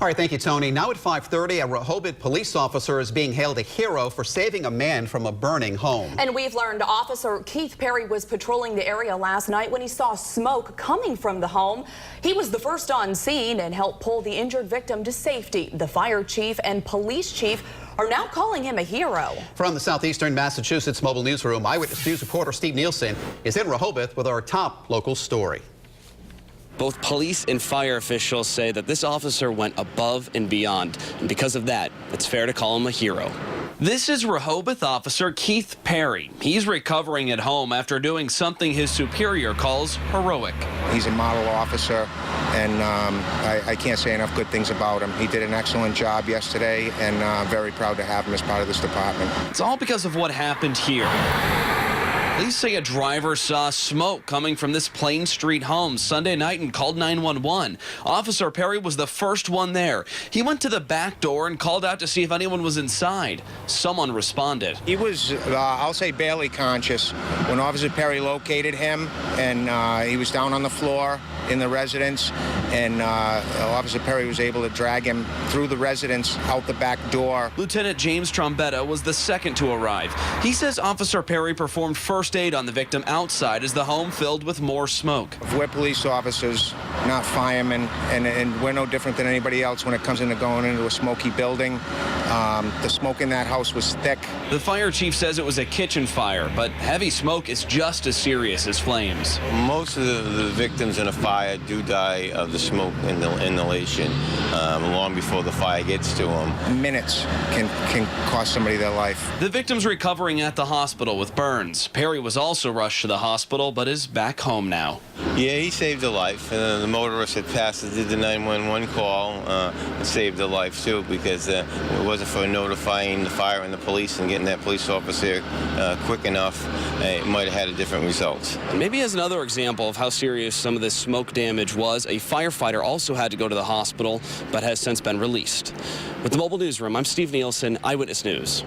All right, thank you, Tony. Now at 5:30, a Rehoboth police officer is being hailed a hero for saving a man from a burning home. And we've learned Officer Keith Perry was patrolling the area last night when he saw smoke coming from the home. He was the first on scene and helped pull the injured victim to safety. The fire chief and police chief are now calling him a hero. From the southeastern Massachusetts Mobile Newsroom, Eyewitness News reporter Steve Nielsen is in Rehoboth with our top local story. Both police and fire officials say that this officer went above and beyond, and because of that, it's fair to call him a hero. This is Rehoboth officer Keith Perry. He's recovering at home after doing something his superior calls heroic. He's a model officer, and I can't say enough good things about him. He did an excellent job yesterday, and I'm very proud to have him as part of this department. It's all because of what happened here. Police say a driver saw smoke coming from this Plain Street home Sunday night and called 911. Officer Perry was the first one there. He went to the back door and called out to see if anyone was inside. Someone responded. He was, I'll say, barely conscious when Officer Perry located him, and he was down on the floor in the residence, and Officer Perry was able to drag him through the residence out the back door. Lieutenant James Trombetta was the second to arrive. He says Officer Perry performed first aid on the victim outside as the home filled with more smoke. We're police officers, not firemen, and we're no different than anybody else when it comes into going into a smoky building. The smoke in that house was thick. The fire chief says it was a kitchen fire, but heavy smoke is just as serious as flames. Most of the victims in a fire do die of the smoke inhalation long before the fire gets to them. Minutes can cost somebody their life. The victim's recovering at the hospital with burns. Perry was also rushed to the hospital, but is back home now. Yeah, he saved a life. The motorist had passed and did the 911 call and saved a life, too, because it wasn't for notifying the fire and the police and getting that police officer quick enough, it might have had a different result. And maybe as another example of how serious some of this smoke damage was, a firefighter also had to go to the hospital, but has since been released. With the Mobile Newsroom, I'm Steve Nielsen, Eyewitness News.